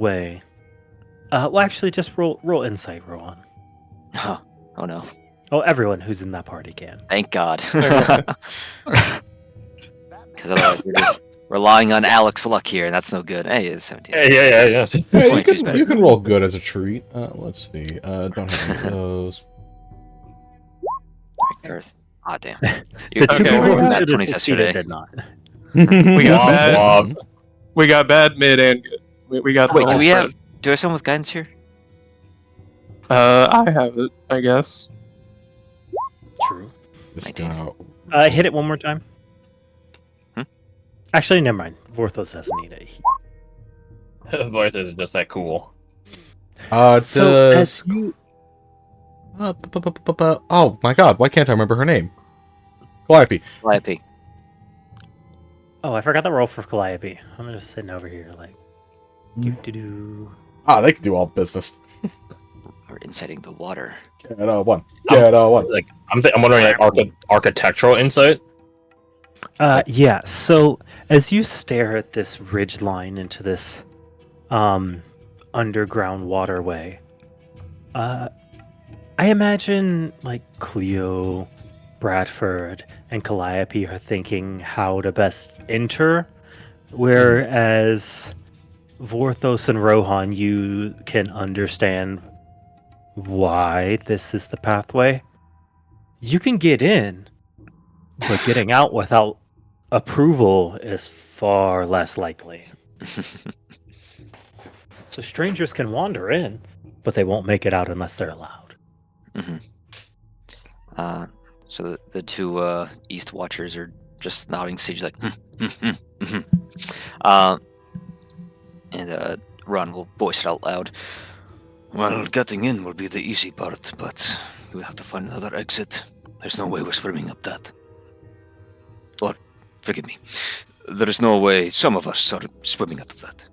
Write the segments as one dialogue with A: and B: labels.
A: way. Well, actually, just roll insight, Rohan.
B: Huh. Oh no.
A: Oh, everyone who's in that party can.
B: Thank God. Because otherwise we're just relying on Alex's luck here, and that's no good. Hey, it's 17.
C: Yeah.
D: Yeah,
B: 22 is better.
D: you can roll good as a treat. Let's see. Don't have any of those.
B: Garth. Ah, damn.
A: The two
C: Okay.
A: people who
B: Nat
A: should have
B: 20s
A: succeeded
B: yesterday.
A: did not.
C: We got bad.
D: Womp.
C: We got bad, mid, and good. We got. the
B: Wait, do
C: whole
B: we
C: spread.
B: have? Do we have someone with guidance here?
C: I have it, I guess.
A: True.
D: This
B: 19.
D: guy-
A: Hit it one more time. Actually, never mind. Vorthos doesn't need it.
E: Voice is just that cool.
A: So,
D: does...
A: as you...
D: Oh my god, why can't I remember her name? Calliope.
B: Calliope.
A: Oh, I forgot the roll for Calliope. I'm just sitting over here like... Do-do-do.
D: Ah, they can do all the business.
B: We're inciting the water.
D: Get one. Get one.
E: Like I'm wondering, like architectural insight.
A: Yeah, so as you stare at this ridge line into this underground waterway, I imagine like Cleo, Bradford, and Calliope are thinking how to best enter, whereas Vorthos and Rohan, you can understand why this is the pathway. You can get in, but getting out without approval is far less likely. So strangers can wander in, but they won't make it out unless they're allowed.
B: So the two East Watchers are just nodding sage like, and Ron will voice it out loud. Well, getting in will be the easy part, but we have to find another exit. There's no way we're swimming up that. Or, forgive me, there is no way some of us are swimming out of that.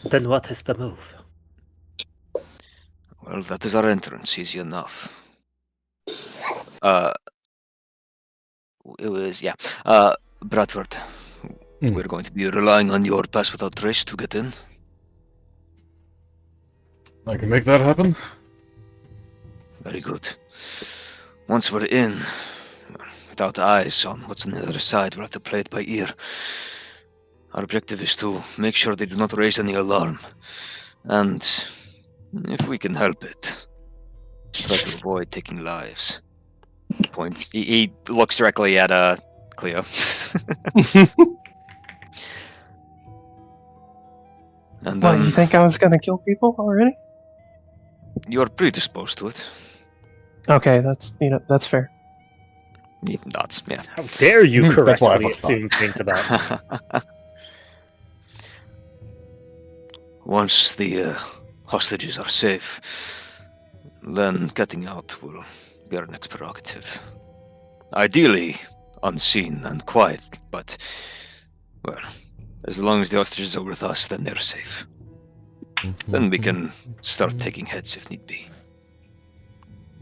A: Then what is the move?
B: Well, that is our entrance, easy enough. It was, Bradford, we're going to be relying on your pass without trace to get in.
D: I can make that happen.
B: Very good. Once we're in, without eyes on what's on the other side, we'll have to play it by ear. Our objective is to make sure they do not raise any alarm. And if we can help it, try to avoid taking lives. Points. He looks directly at Cleo. And
F: What, you think I was gonna kill people already?
B: You're predisposed to it.
F: Okay, that's fair.
B: He nods, yeah.
A: How dare you
D: That's what I
A: correctly
D: thought.
A: assume things about me?
B: Once the hostages are safe, then getting out will be our next prerogative. Ideally, unseen and quiet, but, well, as long as the hostages are with us, then they're safe. Then we can start taking heads if need be.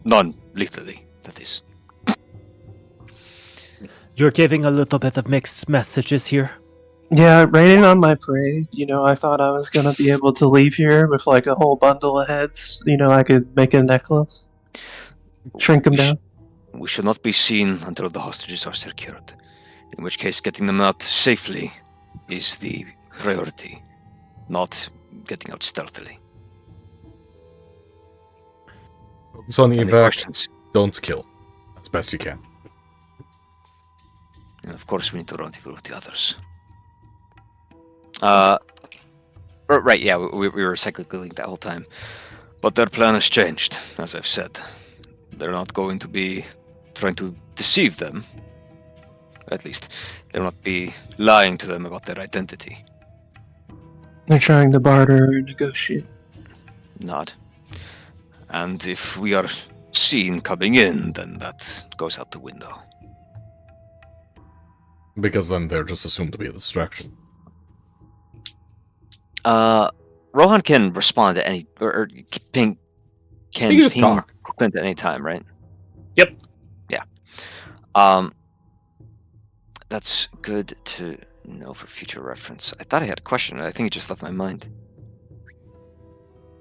B: Non-lethally, that is.
A: You're giving a little bit of mixed messages here.
F: Yeah, raining on my parade. I thought I was gonna be able to leave here with like a whole bundle of heads. I could make a necklace, shrink them down.
B: We should not be seen until the hostages are secured. In which case, getting them out safely is the priority, not getting out stealthily.
D: Focus on the
B: Any
D: evac.
B: questions?
D: Don't kill. That's best you can.
B: And of course, we need to rendezvous with the others. Right, yeah, we were cyclically that whole time. But their plan has changed, as I've said. They're not going to be trying to deceive them. At least, they'll not be lying to them about their identity.
F: They're trying to barter or negotiate.
B: Not. And if we are seen coming in, then that goes out the window.
D: Because then they're just assumed to be a distraction.
B: Rohan can respond at any, or ping,
D: You can just
B: ping
D: talk.
B: Clint at any time, right?
E: Yep.
B: Yeah. That's good to No, for future reference. I thought I had a question. I think it just left my mind.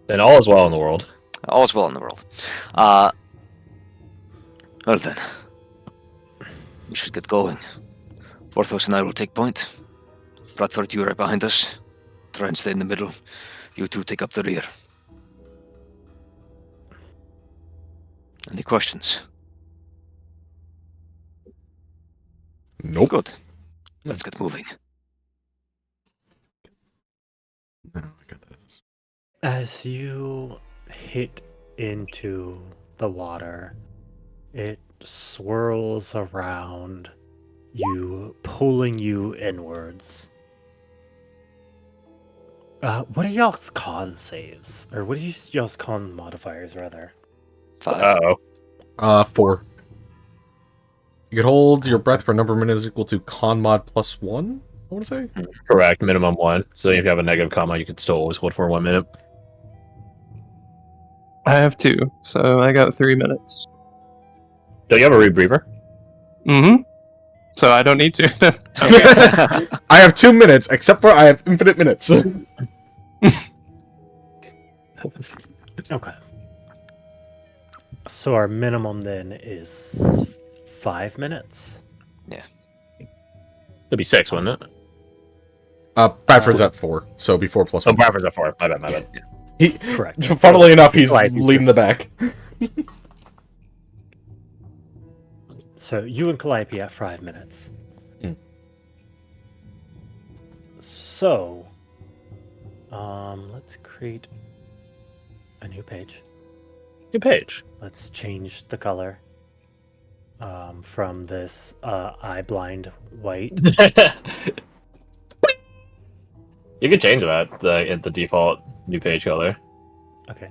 E: Then all is well in the world.
B: All is well in the world. Well then, we should get going. Porthos and I will take point. Bradford, you right behind us. Try and stay in the middle. You two take up the rear. Any questions?
D: Nope.
B: Good. Let's get moving.
D: No, I got this.
A: As you hit into the water, it swirls around you, pulling you inwards. What are y'all's con saves? Or what are y'all's con modifiers, rather?
B: 5.
E: Uh-oh.
D: 4. You can hold your breath for a number of minutes equal to con mod plus 1, I want to say?
E: Correct, minimum 1. So if you have a negative comma, you can still always hold for 1 minute.
F: I have 2, so I got 3 minutes.
E: Do you have a rebreather?
F: Mm-hmm. So I don't need to.
D: I have 2 minutes, except for I have infinite minutes.
A: Okay. So our minimum then is 5 minutes.
E: It'd be 6, wouldn't it?
D: Bradford's at 4, so before plus
E: Oh,
D: 1.
E: Bradford's at 4. My bad.
A: Correct.
D: Funnily enough, he's
A: Like,
D: leading the back.
A: So you and Calliope at 5 minutes.
D: Mm.
A: So, let's create a new page.
E: Good page.
A: Let's change the color from this eye blind white.
E: You can change that, the default new page color.
A: Okay.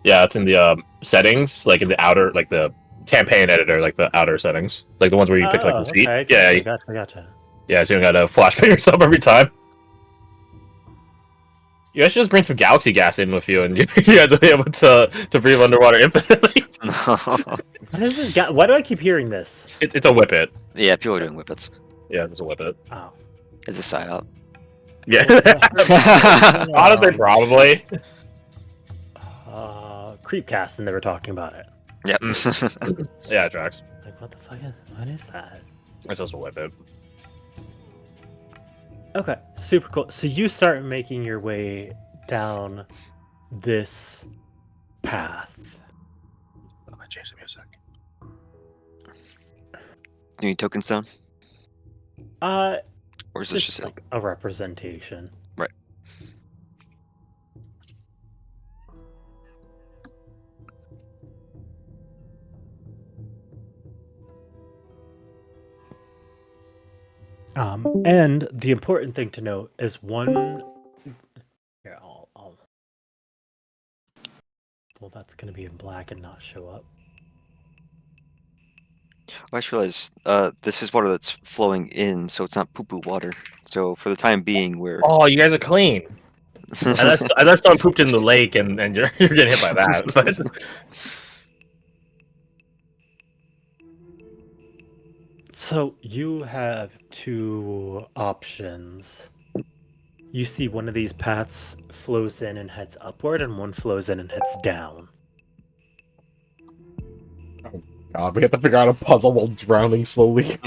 E: Yeah, it's in the settings, like in the outer, like the campaign editor, like the outer settings, like the ones where you pick like your feet.
A: Okay, gotcha.
E: Yeah, so you don't gotta flashbang yourself every time. You guys should just bring some galaxy gas in with you, and you guys will be able to breathe underwater infinitely.
A: What is this? Why do I keep hearing this?
E: It's a whippet.
B: Yeah, people are doing whippets.
E: Yeah, it's a whippet.
A: Oh.
B: It's a psyop.
E: Yeah. Honestly, probably.
A: Creepcast, and they were talking about it.
B: Yep.
E: Yeah, it tracks.
A: Like, what the fuck what is that?
E: It's just a whippet.
A: Okay, super cool. So you start making your way down this path.
E: I'm gonna change the music.
B: Do you need tokens down? Or is this just
A: like a representation.
B: Right.
A: And the important thing to note is one. Here, I'll. Well, that's going to be in black and not show up.
B: I just realized this is water that's flowing in, so it's not poo-poo water. So for the time being, we're...
E: Oh, you guys are clean. Unless someone pooped in the lake and you're getting hit by that. But
A: So you have 2 options. You see one of these paths flows in and heads upward, and one flows in and heads down.
D: God, we have to figure out a puzzle while drowning slowly.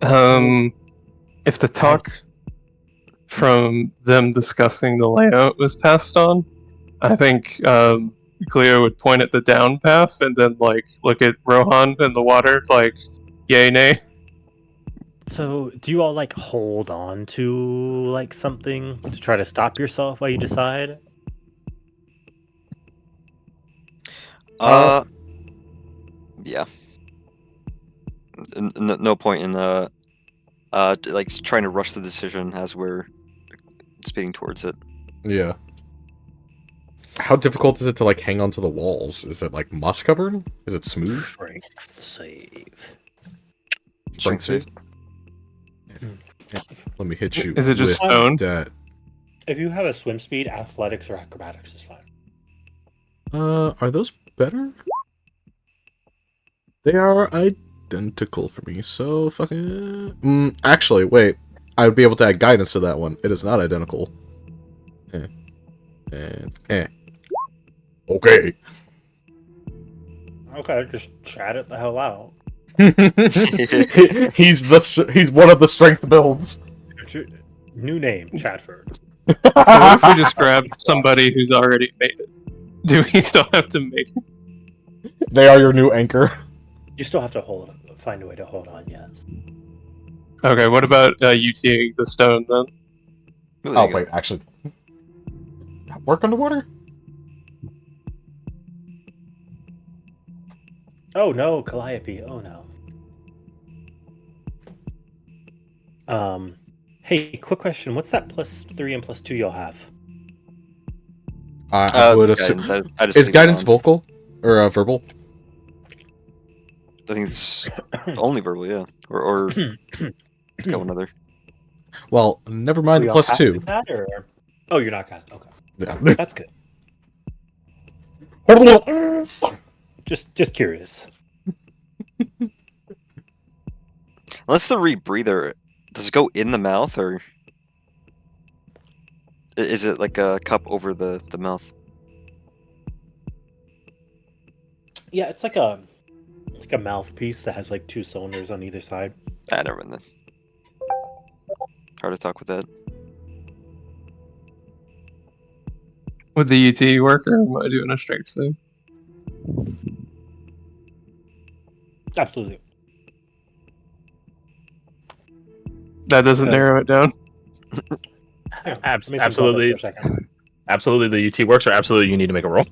F: If the talk from them discussing the layout was passed on, I think Cleo would point at the down path and then like look at Rohan in the water, like yay nay.
A: So do you all like hold on to like something to try to stop yourself while you decide?
B: Yeah. No point in like trying to rush the decision as we're speeding towards it.
D: Yeah. How difficult is it to like hang onto the walls? Is it like moss covered? Is it smooth?
A: Strength save.
B: Strength save?
D: Let me hit you.
F: Is it just
D: with
F: stone?
D: that.
A: If you have a swim speed, athletics or acrobatics is fine.
D: Are those better? They are. I identical for me. So fucking. Actually, wait. I would be able to add guidance to that one. It is not identical. And. Okay.
A: Okay, just chat it the hell out.
D: He's one of the strength builds.
A: New name, Chatford.
F: So what if we just grab somebody who's already made it? Do we still have to make it?
D: They are your new anchor.
A: You still have to find a way to hold on, yes.
F: Okay, what about UTing the stone then?
B: Ooh, there
D: Oh
B: you go.
D: wait, actually, work underwater.
A: Oh no, Calliope. Oh no. Hey, quick question. What's that +3 and +2 you'll have?
D: I would assume.
B: Guidance, I just
D: Is
B: leave it
D: guidance
B: on.
D: vocal or verbal?
B: I think it's only verbal, yeah. Or it's got one other.
D: Well, never mind the
A: Are y'all
D: +2.
A: casting that, or? Oh, you're not casting. Okay,
D: Yeah.
A: that's good. Just curious.
B: Unless the rebreather, does it go in the mouth or is it like a cup over the mouth?
A: Yeah, it's like a mouthpiece that has like 2 cylinders on either side.
B: Ah, never mind then. Hard to talk with that.
F: Would the UT work, or am I doing a strength save?
A: Absolutely.
F: That doesn't narrow it down.
A: Here, let me think about
E: Absolutely.
A: this for a second.
E: Absolutely, the UT works, or absolutely, you need to make a roll.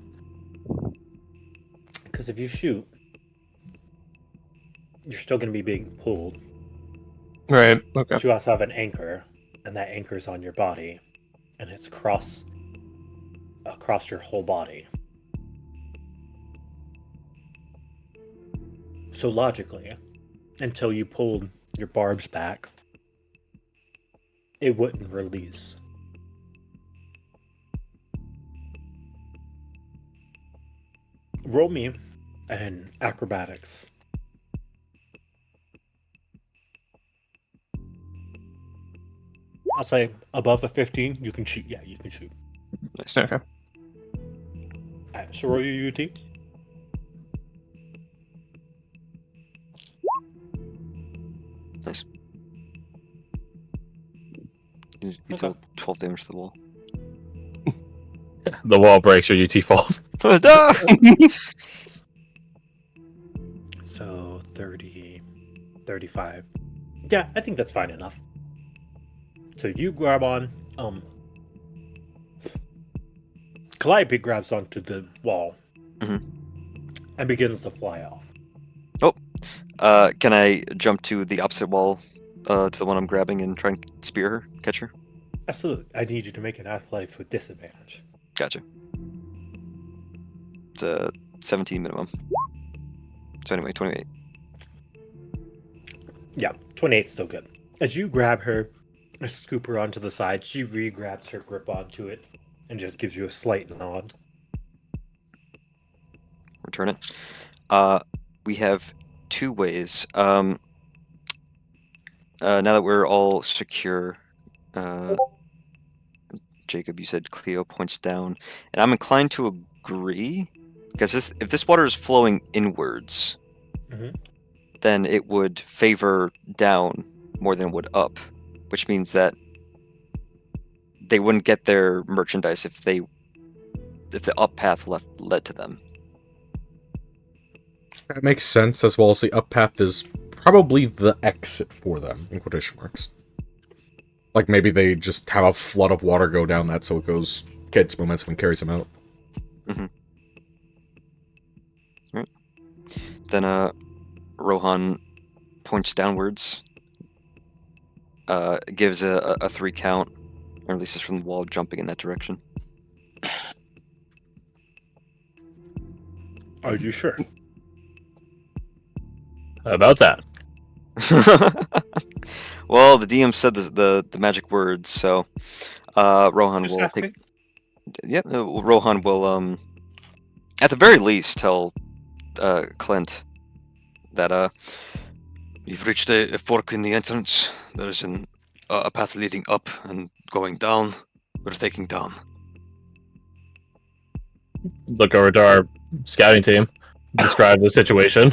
A: Because if you shoot, you're still going to be being pulled.
F: Right. Okay.
A: But you also have an anchor, and that anchor's on your body, and it's across your whole body. So logically, until you pulled your barbs back, it wouldn't release. Roll me an acrobatics. I'll say above a 15, you can shoot. Yeah, you can shoot.
B: Nice.
F: Okay.
A: Alright, so roll your UT.
B: Nice. You
A: Okay.
B: deal 12 damage to the wall.
E: The wall breaks, your UT falls.
A: So 30, 35. Yeah, I think that's fine enough. So you grab on. Calliope grabs onto the wall and begins to fly off.
B: Can I jump to the opposite wall, to the one I'm grabbing and try and spear her, catch her?
A: Absolutely. I need you to make an athletics with disadvantage.
B: Gotcha. It's a 17 minimum. So anyway, 28.
A: Yeah, 28's still good. As you grab her, scoop her onto the side, she re-grabs her grip onto it and just gives you a slight nod.
B: Return it. We have 2 ways. Now that we're all secure, Jacob, you said Cleo points down, and I'm inclined to agree, because if this water is flowing inwards, then it would favor down more than it would up, which means that they wouldn't get their merchandise if the up path led to them.
D: That makes sense, as well as the up path is probably the exit for them, in quotation marks. Like, maybe they just have a flood of water go down that, so it gets momentum and carries them out.
B: Right. Then, Rohan points downwards, gives a 3 count, or at least it's from the wall, jumping in that direction.
A: Are you sure?
E: About that.
B: Well, the DM said the magic words, so Rohan
A: Just
B: will
A: asking.
B: take. Yep, Rohan will at the very least tell Clint that You've reached a fork in the entrance. There is a path leading up and going down. We're taking down.
E: Look over to our scouting team. Describe the situation.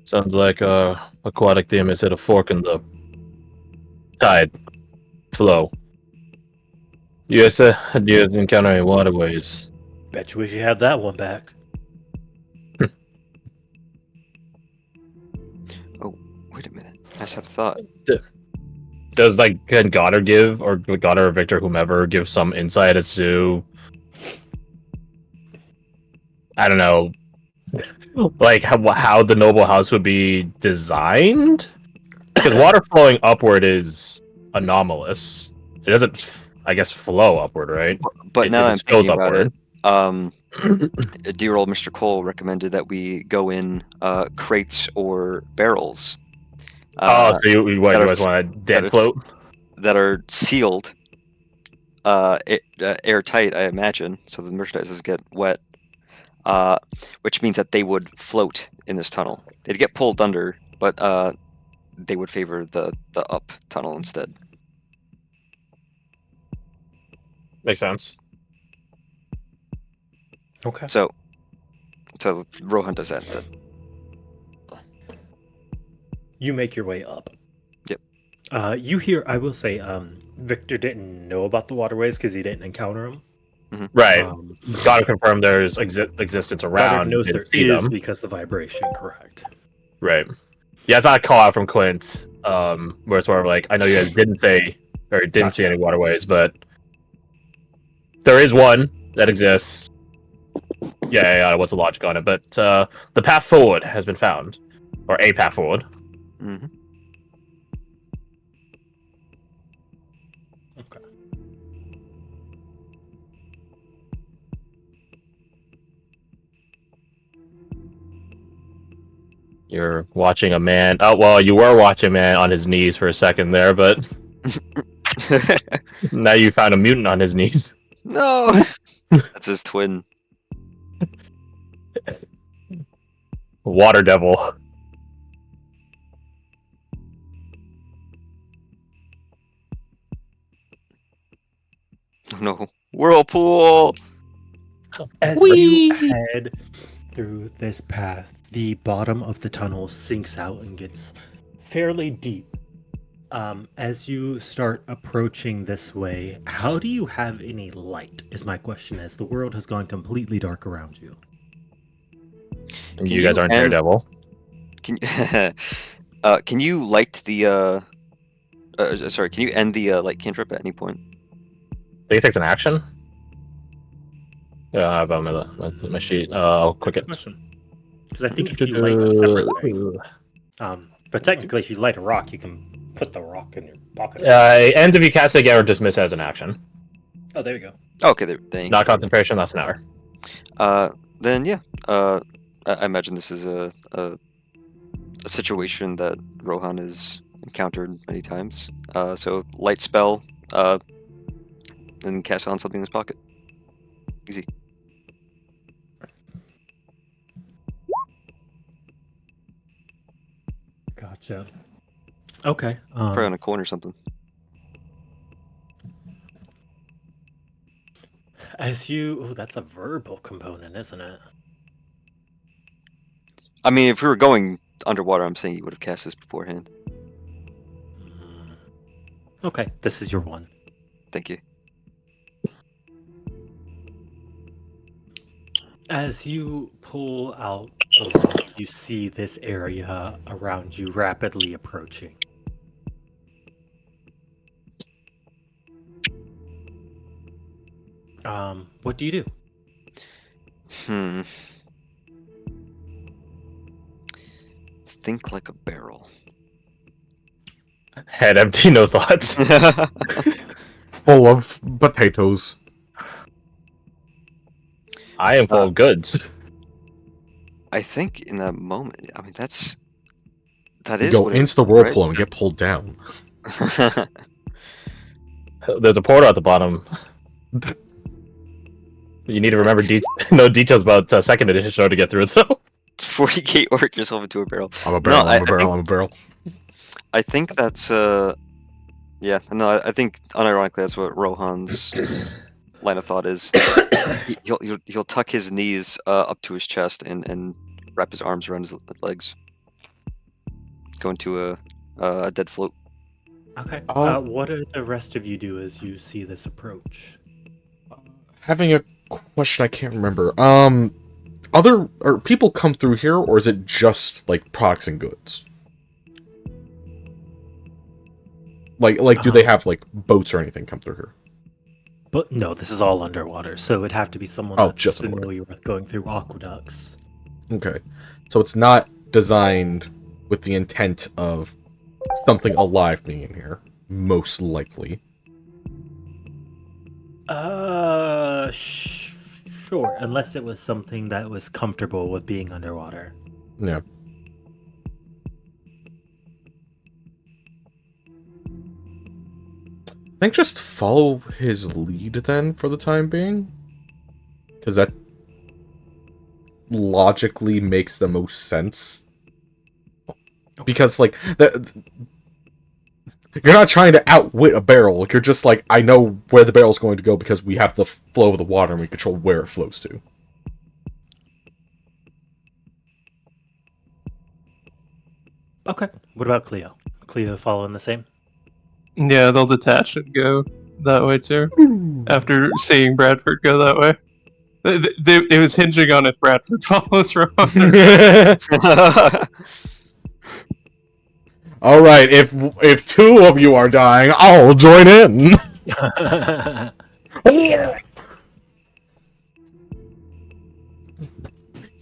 E: Sounds like aquatic team has hit a fork in the tide flow. You guys encounter any waterways?
A: Bet you wish you had that one back.
B: Wait a minute. I just had a thought.
E: Does can Goddard give, or Goddard or Victor, whomever, give some insight as to, I don't know, like how the noble house would be designed? Because water flowing upward is anomalous. It doesn't, I guess, flow upward, right?
B: But now
E: It
B: that I'm
E: spills
B: thinking about
E: upward.
B: it, dear old Mr. Cole recommended that we go in crates or barrels.
E: So you
B: that
E: guys want a dead
B: that
E: float?
B: That are sealed, airtight, I imagine, so the merchandise doesn't get wet. Which means that they would float in this tunnel. They'd get pulled under, but they would favor the up tunnel instead.
E: Makes sense.
A: Okay.
B: So Rohan does that instead.
A: You make your way up.
B: Yep.
A: You hear, I will say, Victor didn't know about the waterways because he didn't encounter them.
E: Right. Gotta confirm there's existence
A: Goddard
E: around.
A: knows
E: Didn't
A: there
E: see
A: is
E: them.
A: because the vibration, correct.
E: Right. Yeah, it's not a call out from Clint, where it's sort of like, I know you guys didn't say, or didn't see any waterways, but there is one that exists. Yeah, what's the logic on it? But the path forward has been found. Or a path forward.
B: Mm-hmm.
A: Okay.
E: You're watching a man. Oh, well, you were watching a man on his knees for a second there, but now you found a mutant on his knees.
B: No, that's his twin.
E: Water devil.
B: Oh no, whirlpool.
A: As you head through this path, the bottom of the tunnel sinks out and gets fairly deep. As you start approaching this way, how do you have any light? Is my question, as the world has gone completely dark around you.
E: You guys aren't Daredevil.
B: Can can you light the sorry? Can you end the light cantrip at any point?
E: Think it takes an action? Yeah, I have my sheet. I'll click it.
A: Because I think if you light a separate thing, but technically, if you light a rock, you can put the rock in your pocket.
E: End if you cast it again or dismiss as an action.
A: Oh, there you go.
B: Okay, there. Thank
E: Not concentration. That's an hour.
B: Then yeah. I imagine this is a situation that Rohan has encountered many times. So light spell, then cast it on something in his pocket. Easy.
A: Gotcha. Okay.
B: Probably on a coin or something.
A: As you, oh, that's a verbal component, isn't it?
B: I mean, if we were going underwater, I'm saying you would have cast this beforehand.
A: Okay, this is your one.
B: Thank you.
A: As you pull out the rock, you see this area around you rapidly approaching. What do you do?
B: Think like a barrel.
E: Head empty, no thoughts.
D: Full of potatoes.
E: I am full of goods.
B: I think in that moment, I mean, that
D: You
B: is
D: go
B: what
D: into the whirlpool and get pulled down.
B: right?
E: There's a portal at the bottom. You need to remember no details about second edition show to get through it, though.
B: 40k orc yourself into a barrel.
D: I'm a barrel.
B: No,
D: I'm a barrel. I'm a barrel.
B: I think that's yeah. No, I think unironically that's what Rohan's line of thought is. He'll tuck his knees up to his chest and wrap his arms around his legs. Go into a dead float.
A: Okay.
D: Oh.
A: What do the rest of you do as you see this approach?
D: Having a question I can't remember. Are people come through here, or is it just like products and goods? Like, do they have like boats or anything come through here?
A: But no, this is all underwater, so it'd have to be someone
D: Oh,
A: that's
D: just underwater.
A: familiar with going through aqueducts.
D: Okay, so it's not designed with the intent of something alive being in here, most likely.
A: Sure, unless it was something that was comfortable with being underwater.
D: Yeah. I think just follow his lead then for the time being. Because that logically makes the most sense. Because, like, you're not trying to outwit a barrel. Like, you're just like, I know where the barrel's going to go because we have the flow of the water and we control where it flows to.
A: Okay. What about Cleo? Cleo following the same?
F: Yeah, they'll detach and go that way too. After seeing Bradford go that way, it was hinging on if Bradford follows Ron.
D: All right, if two of you are dying, I'll join in.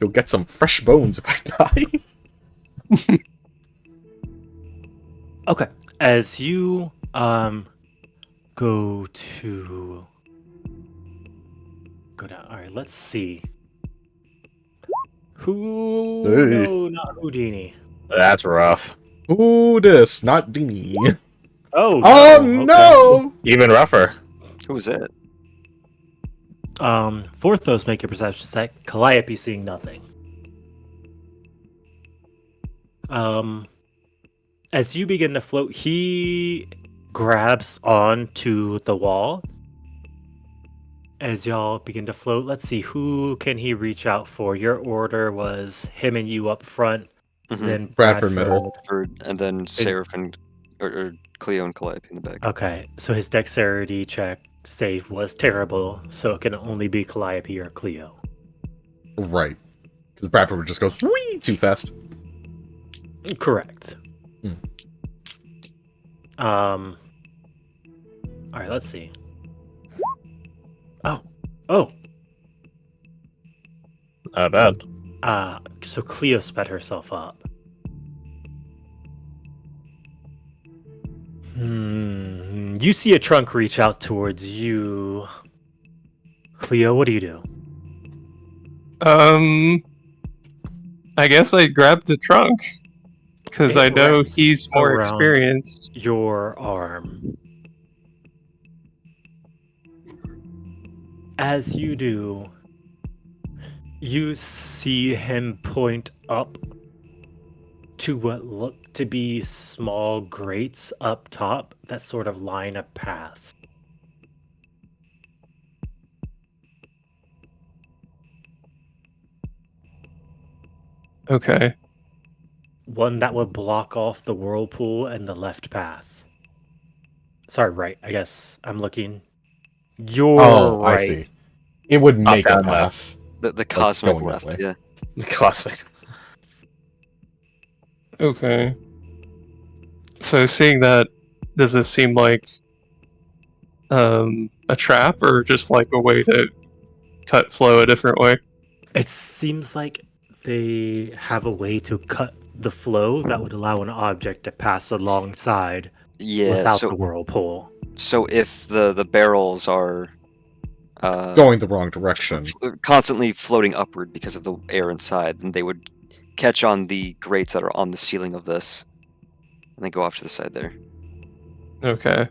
D: You'll get some fresh bones if I die.
A: Okay. As you go down. All right, let's see.
D: Hey.
A: No, not Houdini.
E: That's rough.
D: Ooh, this, not Dini.
A: Oh,
D: Oh
A: okay.
D: no!
E: Even rougher.
B: Who was it?
A: Forthos, make your perception check. Calliope seeing nothing. As you begin to float, he grabs onto the wall. As y'all begin to float, let's see, who can he reach out for? Your order was him and you up front, then
D: Bradford middle.
B: And then Seraph and or Cleo and Calliope in the back.
A: Okay, so his dexterity check save was terrible, so it can only be Calliope or Cleo.
D: Right. Because Bradford would just go whee too fast.
A: Correct. Alright, let's see. Oh.
E: Not bad.
A: So Cleo sped herself up. You see a trunk reach out towards you. Cleo, what do you do?
F: I guess I grabbed the trunk because I know
A: wraps
F: he's more
A: around
F: experienced.
A: Your arm. As you do, you see him point up to what look to be small grates up top that sort of line a path.
F: Okay.
A: One that would block off the whirlpool and the left path. Sorry, right. I guess I'm looking. You're right.
D: I see. It would make a
E: down,
D: path.
B: The cosmic
D: going that
B: left,
D: way.
B: yeah.
E: Cosmic.
F: Okay. So seeing that, does this seem like a trap or just like a way to cut flow a different way?
A: It seems like they have a way to cut the flow that would allow an object to pass alongside without the whirlpool.
B: So if the barrels are
D: Going the wrong direction.
B: constantly floating upward because of the air inside, then they would catch on the grates that are on the ceiling of this, and then go off to the side there.
F: Okay.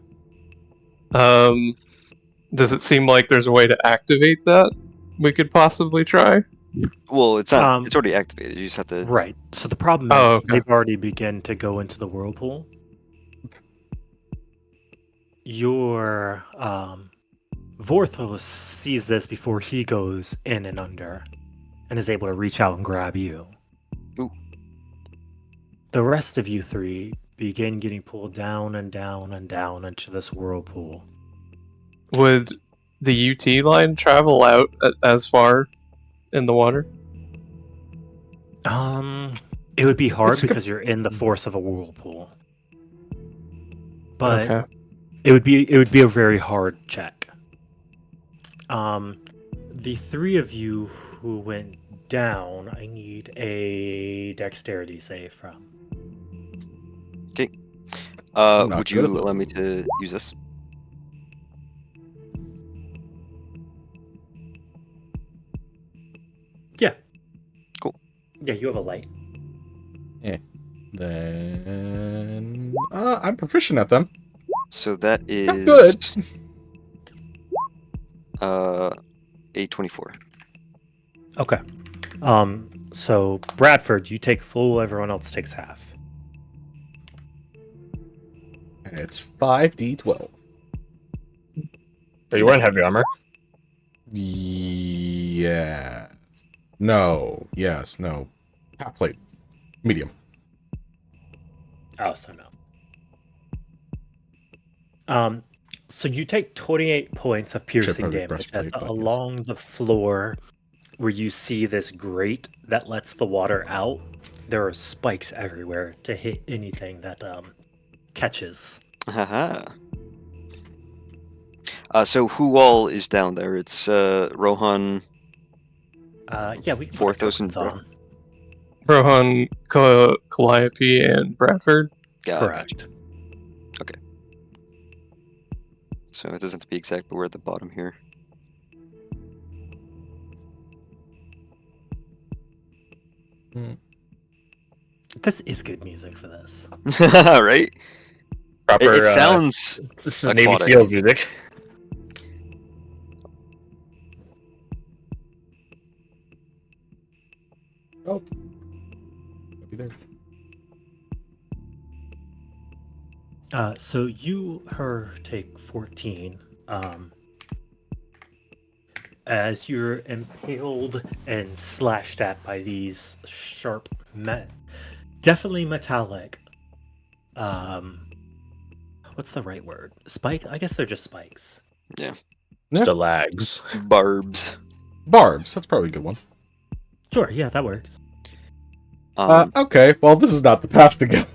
F: Does it seem like there's a way to activate that we could possibly try?
B: Well, it's not.
A: Um,
B: It's already activated. You just have to.
A: Right. So the problem is
F: Oh, okay.
A: they've already begun to go into the whirlpool. Your Vorthos sees this before he goes in and under, and is able to reach out and grab you.
B: Ooh.
A: The rest of you three begin getting pulled down and down and down into this whirlpool.
F: Would the UT line travel out as far in the water?
A: It would be hard
D: It's a good-
A: because you're in the force of a whirlpool. But
F: Okay.
A: it would be a very hard check. The three of you who went down, I need a dexterity save from.
D: Not
B: Would
D: good
B: you
D: at them.
B: allow me to use this?
A: Yeah.
B: Cool.
A: Yeah, you have a light.
D: Then I'm proficient at them.
B: So that is
D: Not good.
B: A 24.
A: Okay. So Bradford, you take full, everyone else takes half.
D: And it's 5d12.
E: So you weren't heavy armor.
D: Yeah. No. Yes. No. Half plate. Medium.
A: Oh, so no. So you take 28 points of piercing
D: probably
A: damage.
D: breastplate,
A: That's
D: but yes.
A: along the floor where you see this grate that lets the water out. There are spikes everywhere to hit anything that catches.
B: Haha. So who all is down there? It's Rohan.
A: Yeah, we can put our
B: Vorthos and
A: tokens on.
F: Rohan, Calliope, and Bradford.
B: Yeah,
A: Correct.
B: So it doesn't have to be exact, but we're at the bottom here.
A: This is good music for this.
B: Right?
E: Proper.
B: It sounds.
E: This is Navy
B: aquatic.
E: SEALs music.
D: Oh. Be there.
A: So you, her, take 14. As you're impaled and slashed at by these sharp, definitely metallic. What's the right word? Spike? I guess they're just spikes.
D: Yeah.
E: Stalags.
B: Barbs.
D: Barbs. That's probably a good one.
A: Sure, yeah, that works.
D: Okay. Well, this is not the path to go.